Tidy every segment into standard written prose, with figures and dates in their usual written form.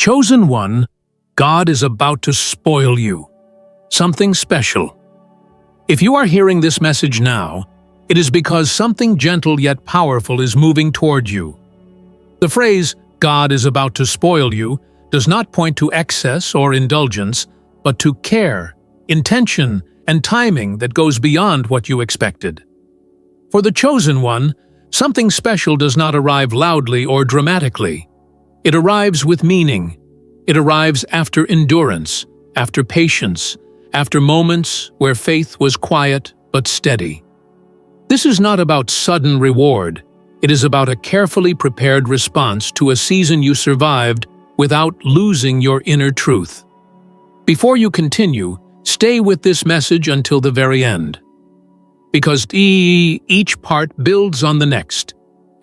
Chosen one, God is about to spoil you. Something special. If you are hearing this message now, it is because something gentle yet powerful is moving toward you. The phrase, God is about to spoil you, does not point to excess or indulgence, but to care, intention, and timing that goes beyond what you expected. For the chosen one, something special does not arrive loudly or dramatically. It arrives with meaning. It arrives after endurance, after patience, after moments where faith was quiet but steady. This is not about sudden reward. It is about a carefully prepared response to a season you survived without losing your inner truth. Before you continue, stay with this message until the very end. Because each part builds on the next.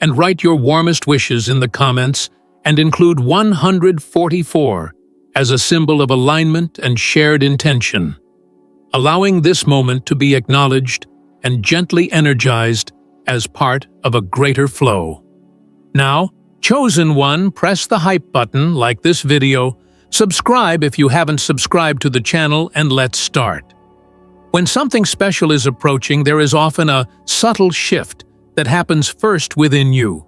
And write your warmest wishes in the comments and include 144 as a symbol of alignment and shared intention, allowing this moment to be acknowledged and gently energized as part of a greater flow. Now, chosen one, press the hype button like this video, subscribe if you haven't subscribed to the channel, and let's start. When something special is approaching, there is often a subtle shift that happens first within you.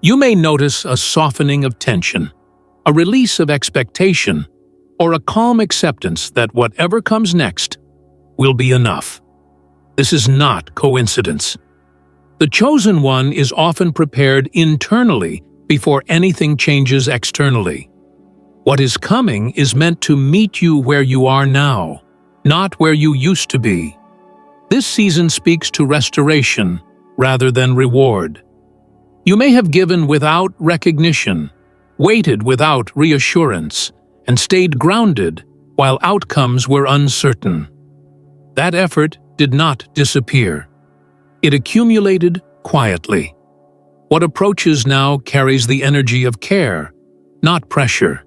You may notice a softening of tension, a release of expectation, or a calm acceptance that whatever comes next will be enough. This is not coincidence. The chosen one is often prepared internally before anything changes externally. What is coming is meant to meet you where you are now, not where you used to be. This season speaks to restoration rather than reward. You may have given without recognition, waited without reassurance, and stayed grounded while outcomes were uncertain. That effort did not disappear. It accumulated quietly. What approaches now carries the energy of care, not pressure.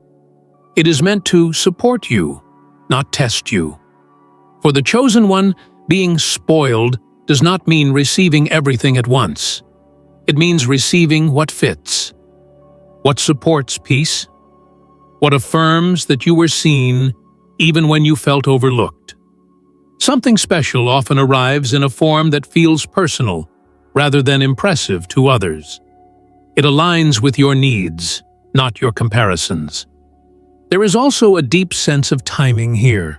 It is meant to support you, not test you. For the chosen one, being spoiled does not mean receiving everything at once. It means receiving what fits, what supports peace, what affirms that you were seen even when you felt overlooked. Something special often arrives in a form that feels personal rather than impressive to others. It aligns with your needs, not your comparisons. There is also a deep sense of timing here.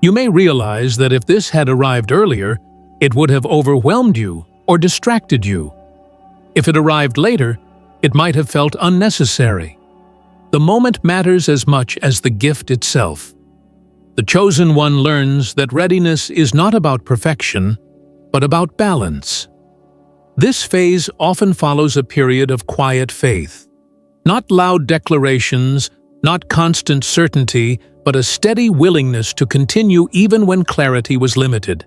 You may realize that if this had arrived earlier, it would have overwhelmed you or distracted you. If it arrived later, it might have felt unnecessary. The moment matters as much as the gift itself. The chosen one learns that readiness is not about perfection, but about balance. This phase often follows a period of quiet faith. Not loud declarations, not constant certainty, but a steady willingness to continue even when clarity was limited.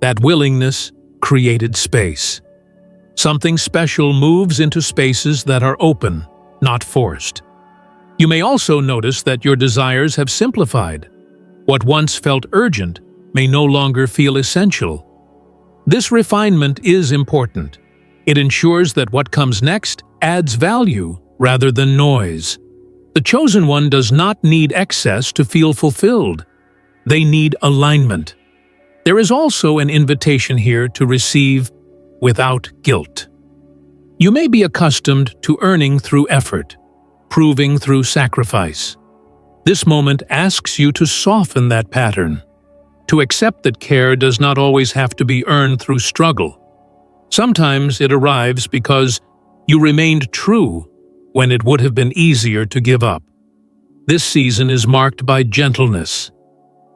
That willingness created space. Something special moves into spaces that are open, not forced. You may also notice that your desires have simplified. What once felt urgent may no longer feel essential. This refinement is important. It ensures that what comes next adds value rather than noise. The chosen one does not need excess to feel fulfilled. They need alignment. There is also an invitation here to receive without guilt. You may be accustomed to earning through effort, proving through sacrifice. This moment asks you to soften that pattern, to accept that care does not always have to be earned through struggle. Sometimes it arrives because you remained true when it would have been easier to give up. This season is marked by gentleness.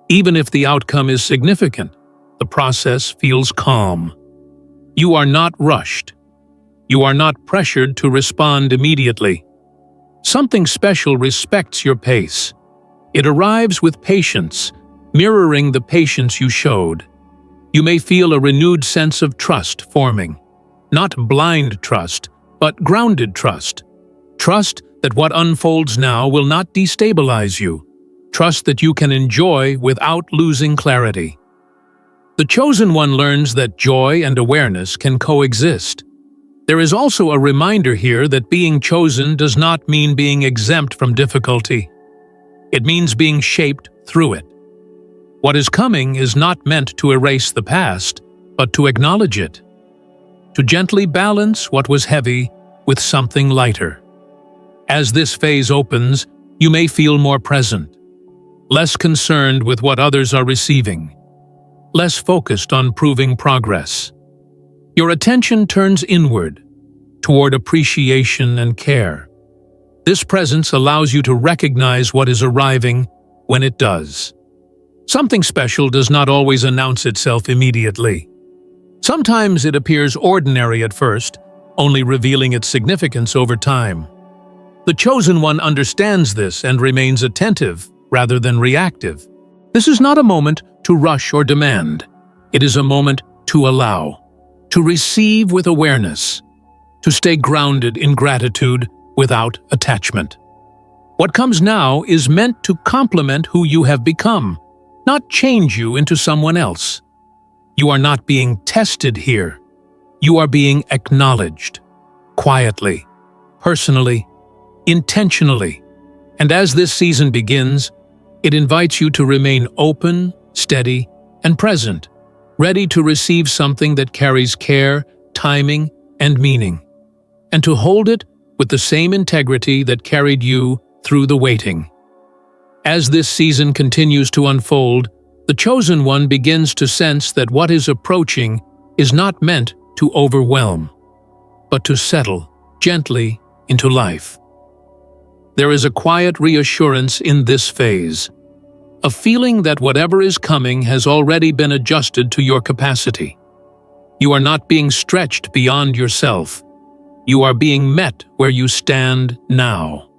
Even if the outcome is significant, the process feels calm. You are not rushed. You are not pressured to respond immediately. Something special respects your pace. It arrives with patience, mirroring the patience you showed. You may feel a renewed sense of trust forming. Not blind trust, but grounded trust. Trust that what unfolds now will not destabilize you. Trust that you can enjoy without losing clarity. The chosen one learns that joy and awareness can coexist. There is also a reminder here that being chosen does not mean being exempt from difficulty. It means being shaped through it. What is coming is not meant to erase the past, but to acknowledge it, to gently balance what was heavy with something lighter. As this phase opens, you may feel more present, less concerned with what others are receiving, less focused on proving progress. Your attention turns inward, toward appreciation and care. This presence allows you to recognize what is arriving when it does. Something special does not always announce itself immediately. Sometimes it appears ordinary at first, only revealing its significance over time. The chosen one understands this and remains attentive rather than reactive. This is not a moment to rush or demand. It is a moment to allow, to receive with awareness, to stay grounded in gratitude without attachment. What comes now is meant to complement who you have become, not change you into someone else. You are not being tested here. You are being acknowledged, quietly, personally, intentionally. And as this season begins, it invites you to remain open, steady, and present, ready to receive something that carries care, timing, and meaning, and to hold it with the same integrity that carried you through the waiting. As this season continues to unfold, the chosen one begins to sense that what is approaching is not meant to overwhelm, but to settle gently into life. There is a quiet reassurance in this phase, a feeling that whatever is coming has already been adjusted to your capacity. You are not being stretched beyond yourself. You are being met where you stand now.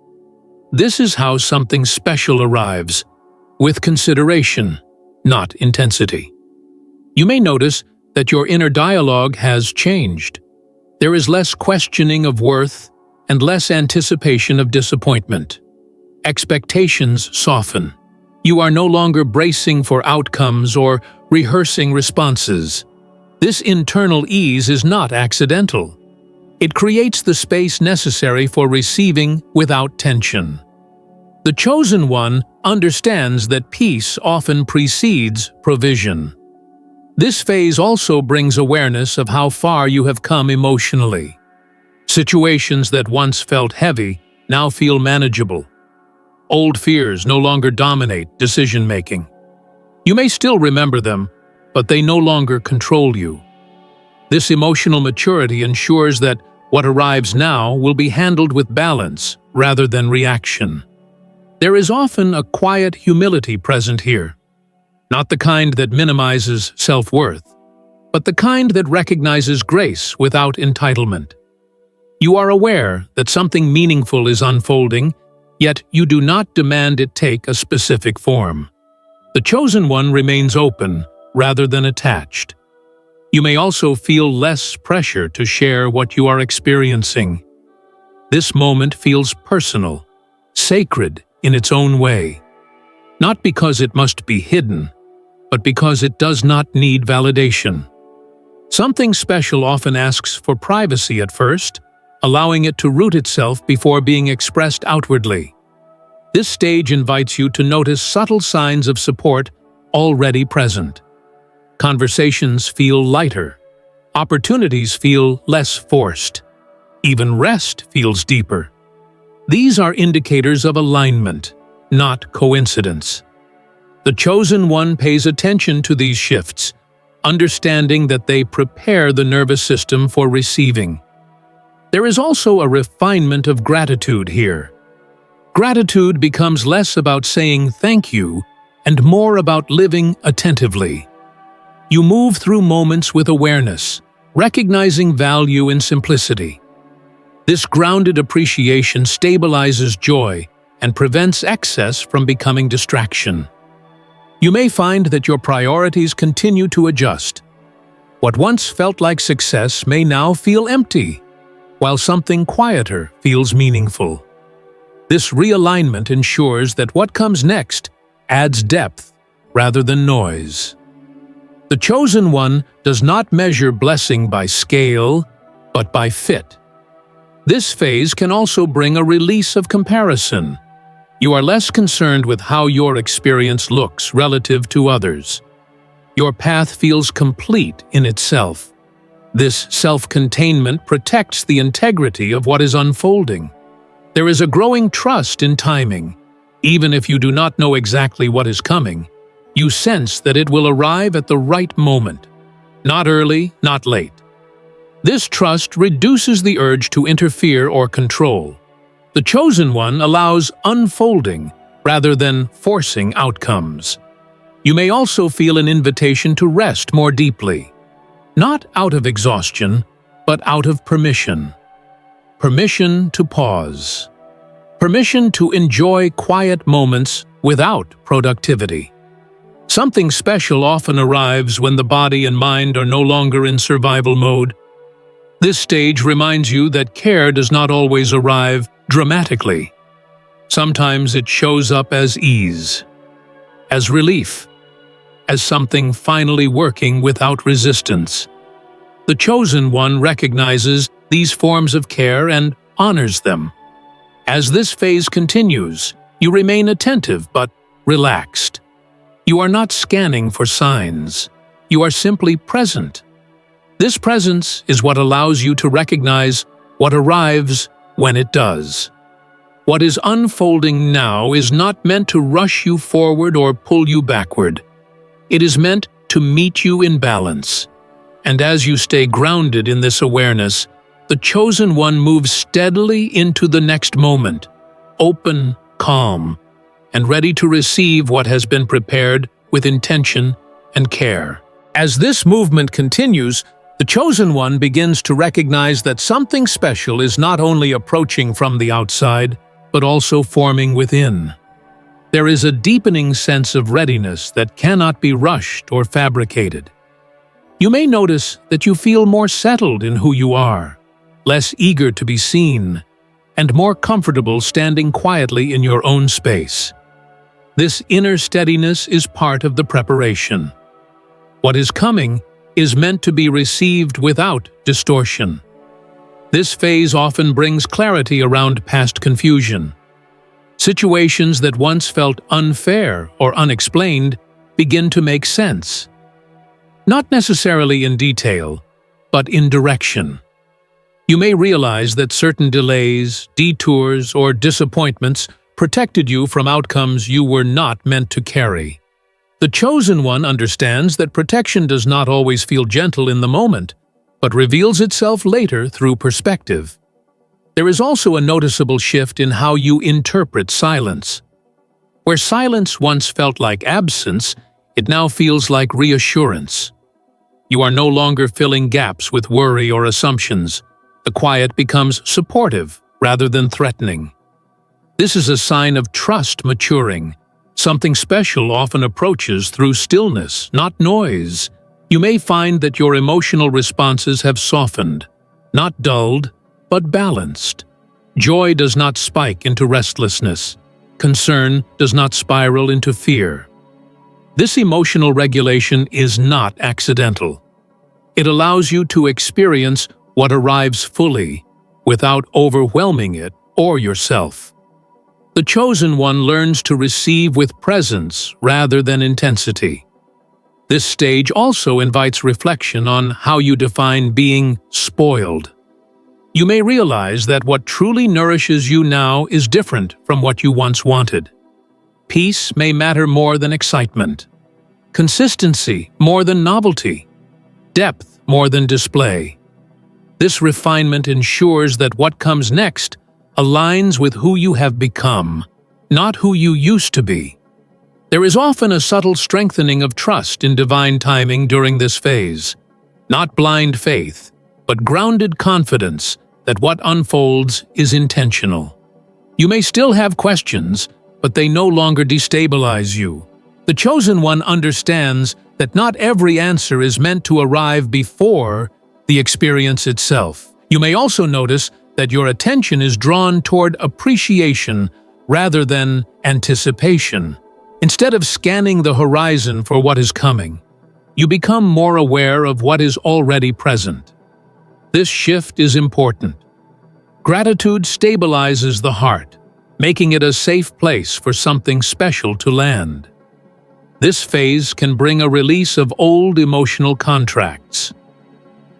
This is how something special arrives, with consideration, not intensity. You may notice that your inner dialogue has changed. There is less questioning of worth and less anticipation of disappointment. Expectations soften. You are no longer bracing for outcomes or rehearsing responses. This internal ease is not accidental. It creates the space necessary for receiving without tension. The chosen one understands that peace often precedes provision. This phase also brings awareness of how far you have come emotionally. Situations that once felt heavy now feel manageable. Old fears no longer dominate decision-making. You may still remember them, but they no longer control you. This emotional maturity ensures that what arrives now will be handled with balance rather than reaction. There is often a quiet humility present here, not the kind that minimizes self-worth, but the kind that recognizes grace without entitlement. You are aware that something meaningful is unfolding, yet you do not demand it take a specific form. The chosen one remains open rather than attached. You may also feel less pressure to share what you are experiencing. This moment feels personal, sacred in its own way, not because it must be hidden, but because it does not need validation. Something special often asks for privacy at first, allowing it to root itself before being expressed outwardly. This stage invites you to notice subtle signs of support already present. Conversations feel lighter. Opportunities feel less forced. Even rest feels deeper. These are indicators of alignment, not coincidence. The chosen one pays attention to these shifts, understanding that they prepare the nervous system for receiving. There is also a refinement of gratitude here. Gratitude becomes less about saying thank you and more about living attentively. You move through moments with awareness, recognizing value in simplicity. This grounded appreciation stabilizes joy and prevents excess from becoming distraction. You may find that your priorities continue to adjust. What once felt like success may now feel empty, while something quieter feels meaningful. This realignment ensures that what comes next adds depth rather than noise. The chosen one does not measure blessing by scale, but by fit. This phase can also bring a release of comparison. You are less concerned with how your experience looks relative to others. Your path feels complete in itself. This self-containment protects the integrity of what is unfolding. There is a growing trust in timing. Even if you do not know exactly what is coming, you sense that it will arrive at the right moment. Not early, not late. This trust reduces the urge to interfere or control. The chosen one allows unfolding rather than forcing outcomes. You may also feel an invitation to rest more deeply. Not out of exhaustion, but out of permission. Permission to pause. Permission to enjoy quiet moments without productivity. Something special often arrives when the body and mind are no longer in survival mode. This stage reminds you that care does not always arrive dramatically. Sometimes it shows up as ease, as relief, as something finally working without resistance. The chosen one recognizes these forms of care and honors them. As this phase continues, you remain attentive but relaxed. You are not scanning for signs. You are simply present. This presence is what allows you to recognize what arrives when it does. What is unfolding now is not meant to rush you forward or pull you backward. It is meant to meet you in balance. And as you stay grounded in this awareness, the chosen one moves steadily into the next moment, open, calm, and ready to receive what has been prepared with intention and care. As this movement continues, the chosen one begins to recognize that something special is not only approaching from the outside, but also forming within. There is a deepening sense of readiness that cannot be rushed or fabricated. You may notice that you feel more settled in who you are, less eager to be seen, and more comfortable standing quietly in your own space. This inner steadiness is part of the preparation. What is coming is meant to be received without distortion. This phase often brings clarity around past confusion. Situations that once felt unfair or unexplained begin to make sense. Not necessarily in detail, but in direction. You may realize that certain delays, detours, or disappointments protected you from outcomes you were not meant to carry. The chosen one understands that protection does not always feel gentle in the moment, but reveals itself later through perspective. There is also a noticeable shift in how you interpret silence. Where silence once felt like absence, it now feels like reassurance. You are no longer filling gaps with worry or assumptions. The quiet becomes supportive rather than threatening. This is a sign of trust maturing. Something special often approaches through stillness, not noise. You may find that your emotional responses have softened, not dulled, but balanced. Joy does not spike into restlessness. Concern does not spiral into fear. This emotional regulation is not accidental. It allows you to experience what arrives fully, without overwhelming it or yourself. The chosen one learns to receive with presence rather than intensity. This stage also invites reflection on how you define being spoiled. You may realize that what truly nourishes you now is different from what you once wanted. Peace may matter more than excitement. Consistency more than novelty. Depth more than display. This refinement ensures that what comes next aligns with who you have become, not who you used to be. There is often a subtle strengthening of trust in divine timing during this phase. Not blind faith, but grounded confidence that what unfolds is intentional. You may still have questions, but they no longer destabilize you. The chosen one understands that not every answer is meant to arrive before the experience itself. You may also notice that your attention is drawn toward appreciation rather than anticipation. Instead of scanning the horizon for what is coming, you become more aware of what is already present. This shift is important. Gratitude stabilizes the heart, making it a safe place for something special to land. This phase can bring a release of old emotional contracts.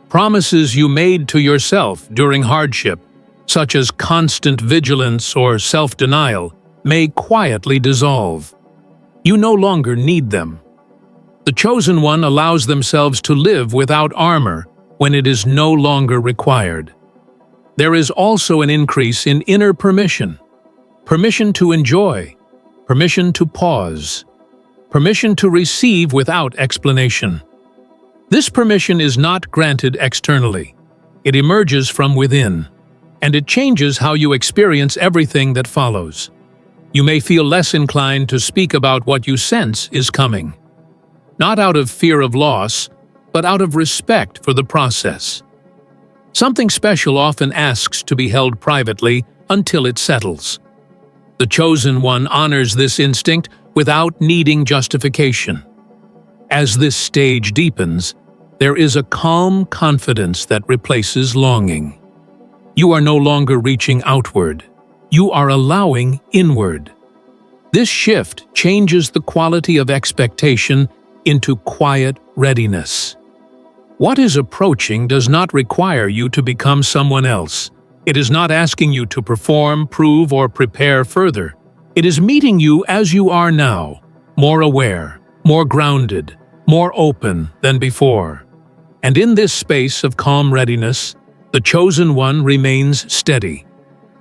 Promises you made to yourself during hardship, such as constant vigilance or self-denial, may quietly dissolve. You no longer need them. The chosen one allows themselves to live without armor when it is no longer required. There is also an increase in inner permission. Permission to enjoy, permission to pause, permission to receive without explanation. This permission is not granted externally. It emerges from within, and it changes how you experience everything that follows. You may feel less inclined to speak about what you sense is coming. Not out of fear of loss, but out of respect for the process. Something special often asks to be held privately until it settles. The chosen one honors this instinct without needing justification. As this stage deepens, there is a calm confidence that replaces longing. You are no longer reaching outward. You are allowing inward. This shift changes the quality of expectation into quiet readiness. What is approaching does not require you to become someone else. It is not asking you to perform, prove, or prepare further. It is meeting you as you are now, more aware, more grounded, more open than before. And in this space of calm readiness, the chosen one remains steady.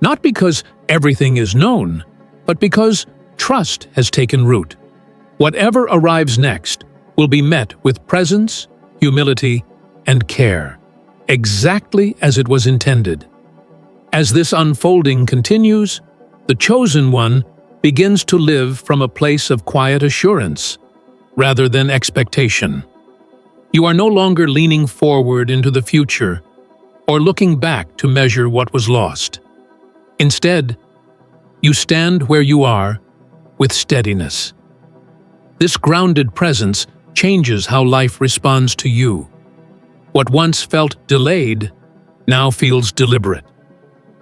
Not because everything is known, but because trust has taken root. Whatever arrives next will be met with presence, humility, and care, exactly as it was intended. As this unfolding continues, the chosen one begins to live from a place of quiet assurance, rather than expectation. You are no longer leaning forward into the future or looking back to measure what was lost. Instead, you stand where you are with steadiness. This grounded presence changes how life responds to you. What once felt delayed now feels deliberate.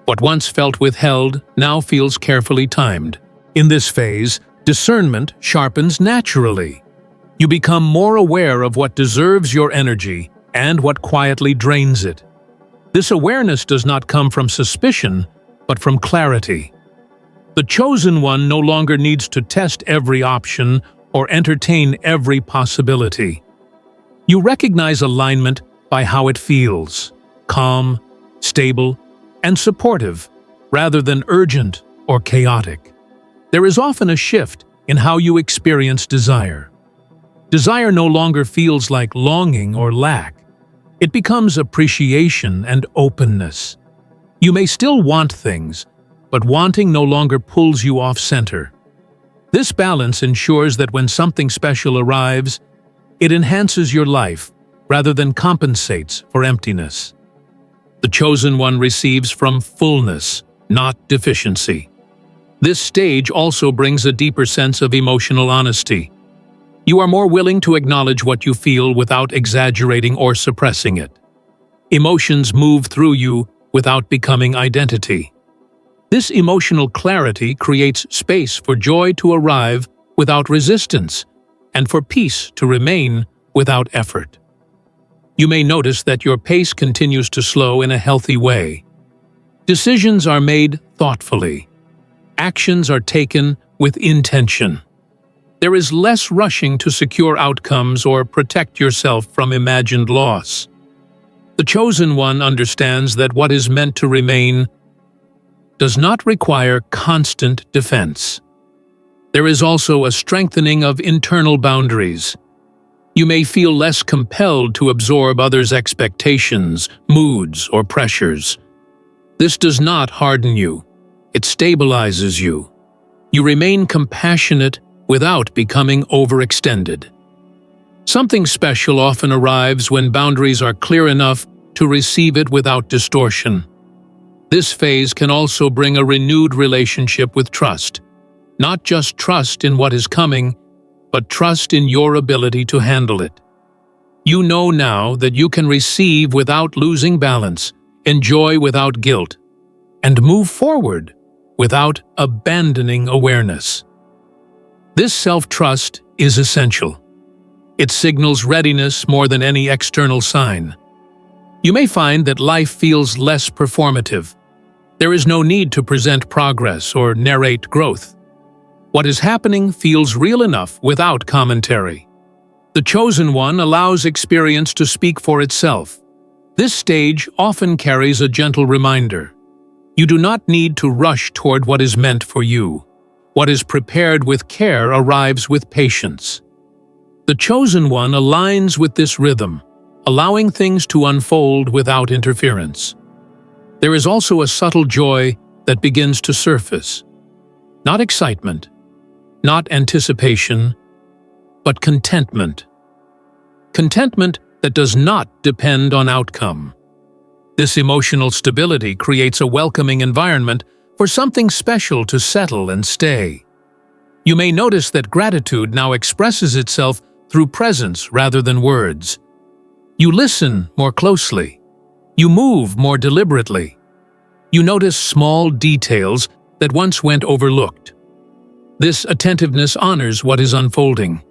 What once felt withheld now feels carefully timed. In this phase, discernment sharpens naturally. You become more aware of what deserves your energy and what quietly drains it. This awareness does not come from suspicion, but from clarity. The chosen one no longer needs to test every option or entertain every possibility. You recognize alignment by how it feels: calm, stable, and supportive, rather than urgent or chaotic. There is often a shift in how you experience desire. Desire no longer feels like longing or lack. It becomes appreciation and openness. You may still want things, but wanting no longer pulls you off center. This balance ensures that when something special arrives, it enhances your life rather than compensates for emptiness. The chosen one receives from fullness, not deficiency. This stage also brings a deeper sense of emotional honesty. You are more willing to acknowledge what you feel without exaggerating or suppressing it. Emotions move through you without becoming identity. This emotional clarity creates space for joy to arrive without resistance and for peace to remain without effort. You may notice that your pace continues to slow in a healthy way. Decisions are made thoughtfully. Actions are taken with intention. There is less rushing to secure outcomes or protect yourself from imagined loss. The chosen one understands that what is meant to remain does not require constant defense. There is also a strengthening of internal boundaries. You may feel less compelled to absorb others' expectations, moods, or pressures. This does not harden you. It stabilizes you. You remain compassionate without becoming overextended. Something special often arrives when boundaries are clear enough to receive it without distortion. This phase can also bring a renewed relationship with trust. Not just trust in what is coming, but trust in your ability to handle it. You know now that you can receive without losing balance, enjoy without guilt, and move forward without abandoning awareness. This self-trust is essential. It signals readiness more than any external sign. You may find that life feels less performative. There is no need to present progress or narrate growth. What is happening feels real enough without commentary. The Chosen One allows experience to speak for itself. This stage often carries a gentle reminder. You do not need to rush toward what is meant for you. What is prepared with care arrives with patience. The Chosen One aligns with this rhythm, allowing things to unfold without interference. There is also a subtle joy that begins to surface. Not excitement, not anticipation, but contentment. Contentment that does not depend on outcome. This emotional stability creates a welcoming environment for something special to settle and stay. You may notice that gratitude now expresses itself through presence rather than words. You listen more closely. You move more deliberately. You notice small details that once went overlooked. This attentiveness honors what is unfolding.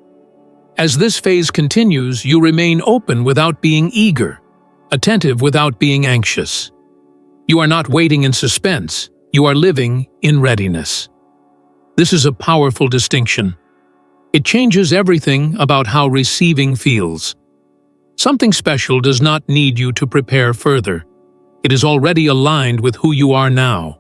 As this phase continues, you remain open without being eager, attentive without being anxious. You are not waiting in suspense, you are living in readiness. This is a powerful distinction. It changes everything about how receiving feels. Something special does not need you to prepare further. It is already aligned with who you are now.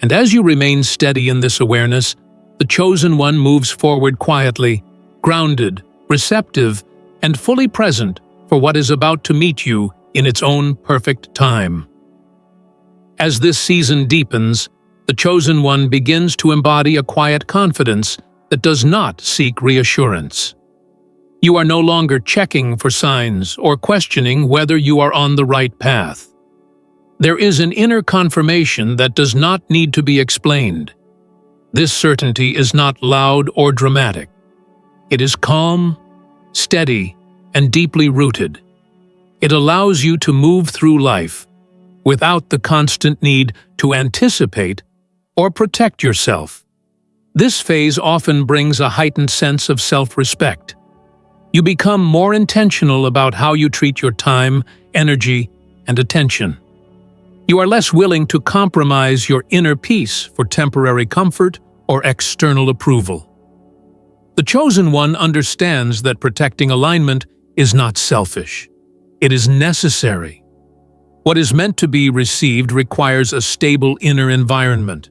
And as you remain steady in this awareness, the Chosen One moves forward quietly, grounded, receptive, and fully present for what is about to meet you in its own perfect time. As this season deepens, the Chosen One begins to embody a quiet confidence that does not seek reassurance. You are no longer checking for signs or questioning whether you are on the right path. There is an inner confirmation that does not need to be explained. This certainty is not loud or dramatic. It is calm, steady, and deeply rooted. It allows you to move through life without the constant need to anticipate or protect yourself. This phase often brings a heightened sense of self-respect. You become more intentional about how you treat your time, energy, and attention. You are less willing to compromise your inner peace for temporary comfort or external approval. The Chosen One understands that protecting alignment is not selfish. It is necessary. What is meant to be received requires a stable inner environment.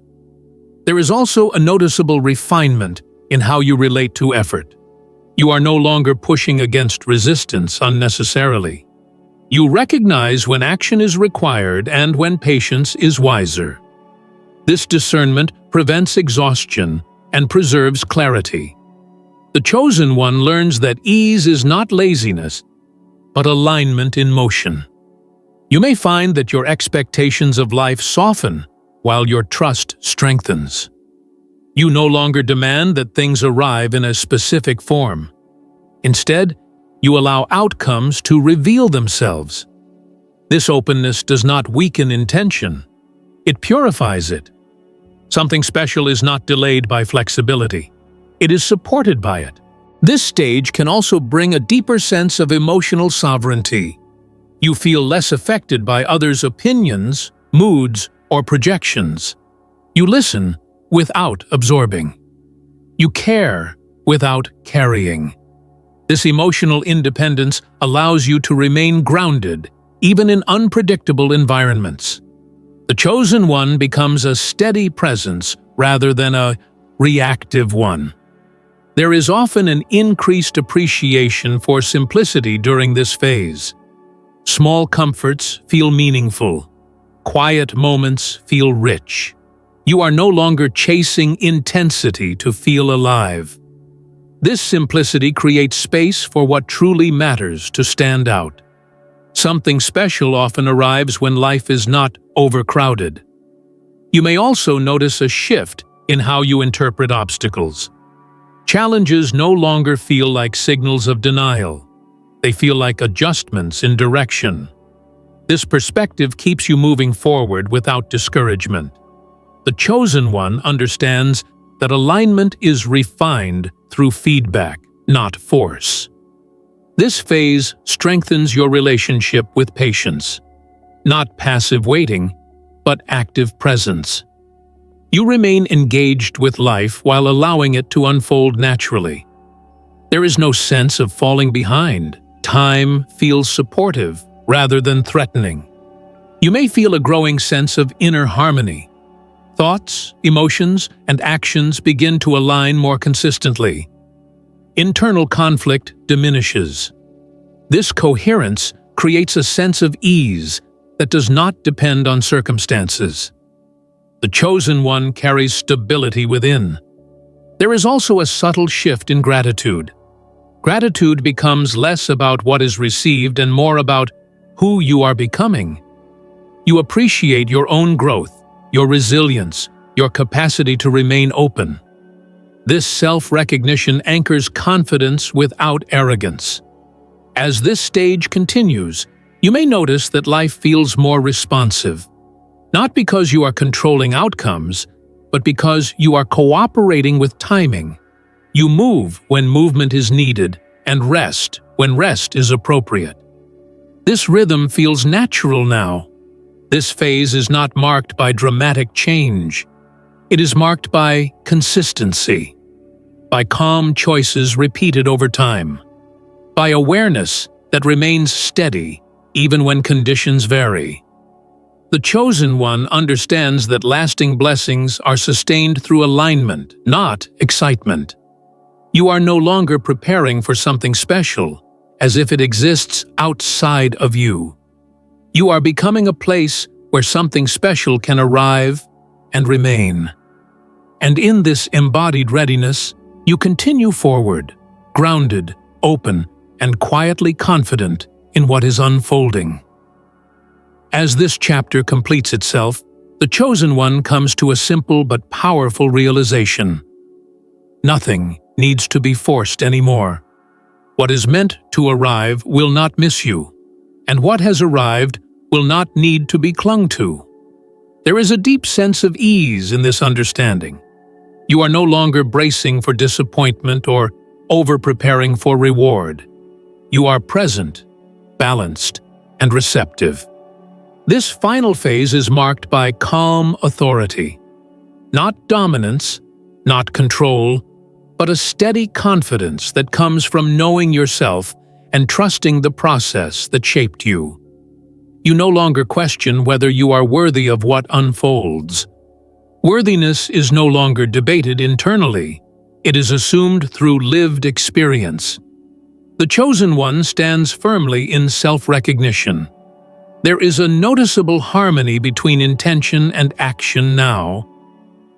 There is also a noticeable refinement in how you relate to effort. You are no longer pushing against resistance unnecessarily. You recognize when action is required and when patience is wiser. This discernment prevents exhaustion and preserves clarity. The Chosen One learns that ease is not laziness, but alignment in motion. You may find that your expectations of life soften while your trust strengthens. You no longer demand that things arrive in a specific form. Instead, you allow outcomes to reveal themselves. This openness does not weaken intention. It purifies it. Something special is not delayed by flexibility. It is supported by it. This stage can also bring a deeper sense of emotional sovereignty. You feel less affected by others' opinions, moods, or projections. You listen without absorbing. You care without carrying. This emotional independence allows you to remain grounded, even in unpredictable environments. The Chosen One becomes a steady presence rather than a reactive one. There is often an increased appreciation for simplicity during this phase. Small comforts feel meaningful. Quiet moments feel rich. You are no longer chasing intensity to feel alive. This simplicity creates space for what truly matters to stand out. Something special often arrives when life is not overcrowded. You may also notice a shift in how you interpret obstacles. Challenges no longer feel like signals of denial. They feel like adjustments in direction. This perspective keeps you moving forward without discouragement. The Chosen One understands that alignment is refined through feedback, not force. This phase strengthens your relationship with patience. Not passive waiting, but active presence. You remain engaged with life while allowing it to unfold naturally. There is no sense of falling behind. Time feels supportive rather than threatening. You may feel a growing sense of inner harmony. Thoughts, emotions, and actions begin to align more consistently. Internal conflict diminishes. This coherence creates a sense of ease that does not depend on circumstances. The Chosen One carries stability within. There is also a subtle shift in gratitude. Gratitude becomes less about what is received and more about who you are becoming. You appreciate your own growth, your resilience, your capacity to remain open. This self-recognition anchors confidence without arrogance. As this stage continues, you may notice that life feels more responsive. Not because you are controlling outcomes, but because you are cooperating with timing. You move when movement is needed and rest when rest is appropriate. This rhythm feels natural now. This phase is not marked by dramatic change. It is marked by consistency, by calm choices repeated over time, by awareness that remains steady even when conditions vary. The Chosen One understands that lasting blessings are sustained through alignment, not excitement. You are no longer preparing for something special, as if it exists outside of you. You are becoming a place where something special can arrive and remain. And in this embodied readiness, you continue forward, grounded, open, and quietly confident in what is unfolding. As this chapter completes itself, the Chosen One comes to a simple but powerful realization. Nothing needs to be forced anymore. What is meant to arrive will not miss you, and what has arrived will not need to be clung to. There is a deep sense of ease in this understanding. You are no longer bracing for disappointment or over-preparing for reward. You are present, balanced, and receptive. This final phase is marked by calm authority. Not dominance, not control, but a steady confidence that comes from knowing yourself and trusting the process that shaped you. You no longer question whether you are worthy of what unfolds. Worthiness is no longer debated internally. It is assumed through lived experience. The Chosen One stands firmly in self-recognition. There is a noticeable harmony between intention and action now.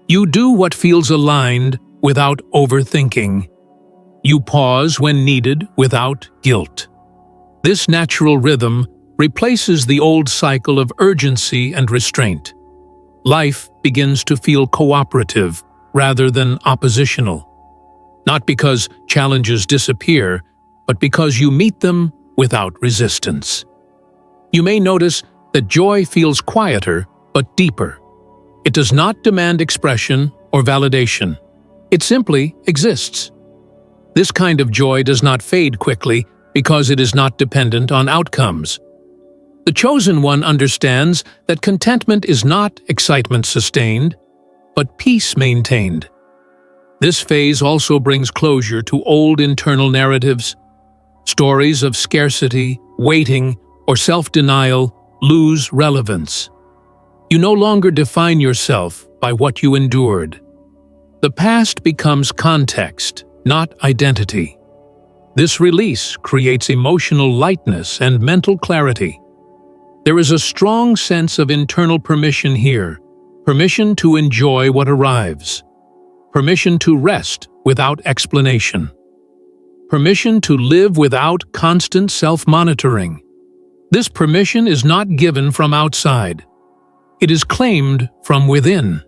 You do what feels aligned without overthinking. You pause when needed without guilt. This natural rhythm replaces the old cycle of urgency and restraint. Life begins to feel cooperative rather than oppositional. Not because challenges disappear, but because you meet them without resistance. You may notice that joy feels quieter but deeper. It does not demand expression or validation. It simply exists. This kind of joy does not fade quickly because it is not dependent on outcomes. The Chosen One understands that contentment is not excitement sustained, but peace maintained. This phase also brings closure to old internal narratives. Stories of scarcity, waiting, or self-denial lose relevance. You no longer define yourself by what you endured. The past becomes context, not identity. This release creates emotional lightness and mental clarity. There is a strong sense of internal permission here, permission to enjoy what arrives, permission to rest without explanation, permission to live without constant self-monitoring. This permission is not given from outside. It is claimed from within.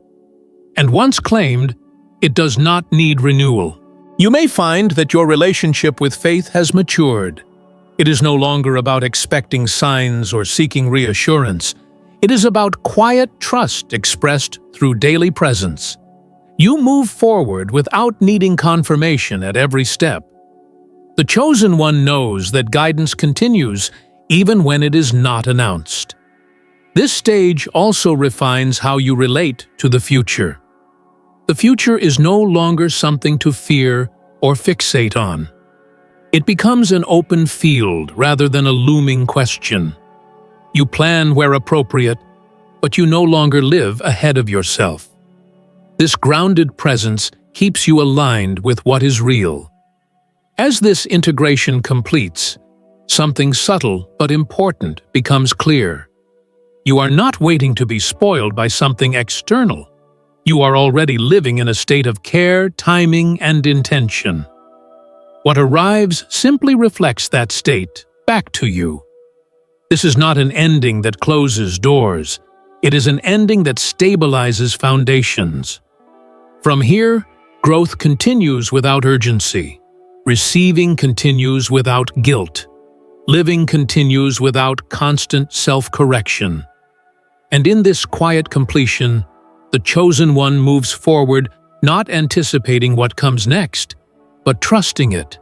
And once claimed, it does not need renewal. You may find that your relationship with faith has matured. It is no longer about expecting signs or seeking reassurance. It is about quiet trust expressed through daily presence. You move forward without needing confirmation at every step. The Chosen One knows that guidance continues even when it is not announced. This stage also refines how you relate to the future. The future is no longer something to fear or fixate on. It becomes an open field rather than a looming question. You plan where appropriate, but you no longer live ahead of yourself. This grounded presence keeps you aligned with what is real. As this integration completes, something subtle but important becomes clear. You are not waiting to be spoiled by something external. You are already living in a state of care, timing, and intention. What arrives simply reflects that state back to you. This is not an ending that closes doors. It is an ending that stabilizes foundations. From here, growth continues without urgency. Receiving continues without guilt. Living continues without constant self-correction. And in this quiet completion, the Chosen One moves forward, not anticipating what comes next, but trusting it,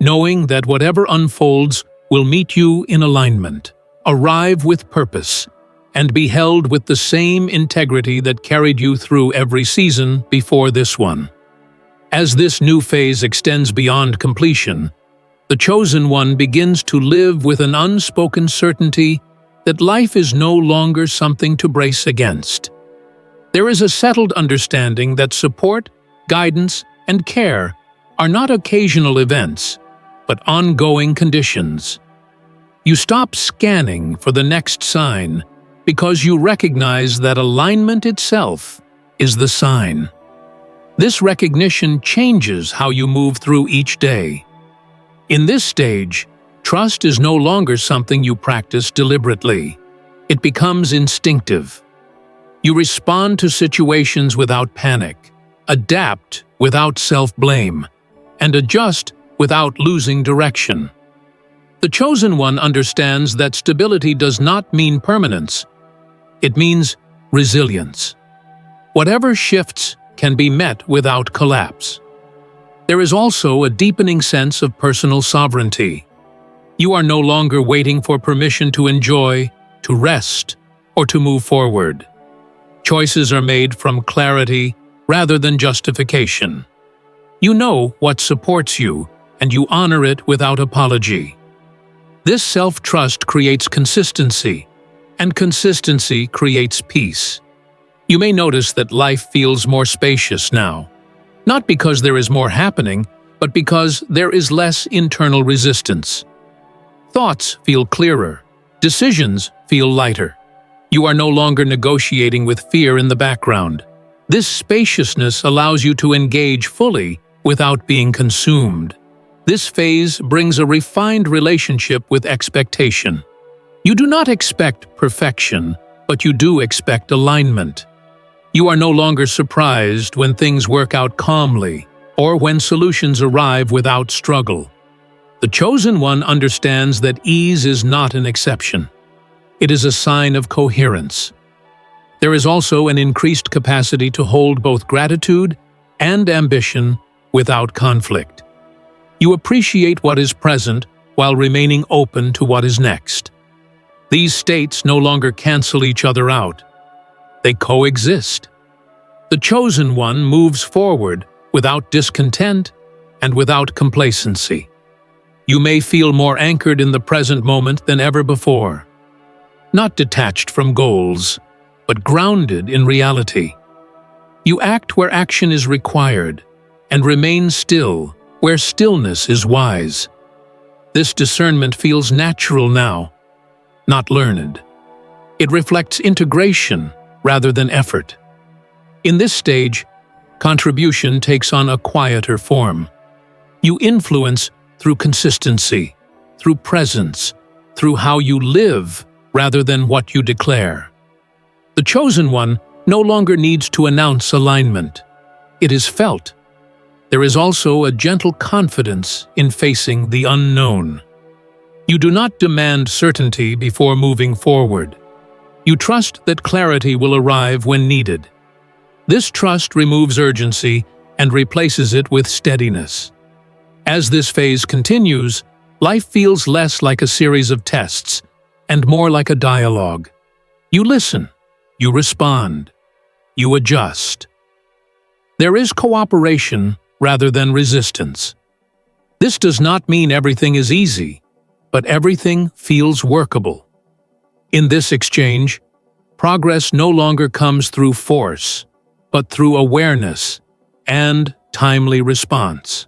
knowing that whatever unfolds will meet you in alignment, arrive with purpose, and be held with the same integrity that carried you through every season before this one. As this new phase extends beyond completion, the Chosen One begins to live with an unspoken certainty that life is no longer something to brace against. There is a settled understanding that support, guidance, and care are not occasional events, but ongoing conditions. You stop scanning for the next sign because you recognize that alignment itself is the sign. This recognition changes how you move through each day. In this stage, trust is no longer something you practice deliberately. It becomes instinctive. You respond to situations without panic, adapt without self-blame, and adjust without losing direction. The Chosen One understands that stability does not mean permanence. It means resilience. Whatever shifts can be met without collapse. There is also a deepening sense of personal sovereignty. You are no longer waiting for permission to enjoy, to rest, or to move forward. Choices are made from clarity rather than justification. You know what supports you, and you honor it without apology. This self-trust creates consistency, and consistency creates peace. You may notice that life feels more spacious now, not because there is more happening, but because there is less internal resistance. Thoughts feel clearer, decisions feel lighter. You are no longer negotiating with fear in the background. This spaciousness allows you to engage fully without being consumed. This phase brings a refined relationship with expectation. You do not expect perfection, but you do expect alignment. You are no longer surprised when things work out calmly or when solutions arrive without struggle. The Chosen One understands that ease is not an exception. It is a sign of coherence. There is also an increased capacity to hold both gratitude and ambition without conflict. You appreciate what is present while remaining open to what is next. These states no longer cancel each other out. They coexist. The Chosen One moves forward without discontent and without complacency. You may feel more anchored in the present moment than ever before. Not detached from goals, but grounded in reality. You act where action is required and remain still where stillness is wise. This discernment feels natural now, not learned. It reflects integration rather than effort. In this stage, contribution takes on a quieter form. You influence through consistency, through presence, through how you live rather than what you declare. The Chosen One no longer needs to announce alignment. It is felt. There is also a gentle confidence in facing the unknown. You do not demand certainty before moving forward. You trust that clarity will arrive when needed. This trust removes urgency and replaces it with steadiness. As this phase continues, life feels less like a series of tests and more like a dialogue. You listen, you respond, you adjust. There is cooperation rather than resistance. This does not mean everything is easy, but everything feels workable. In this exchange, progress no longer comes through force, but through awareness and timely response.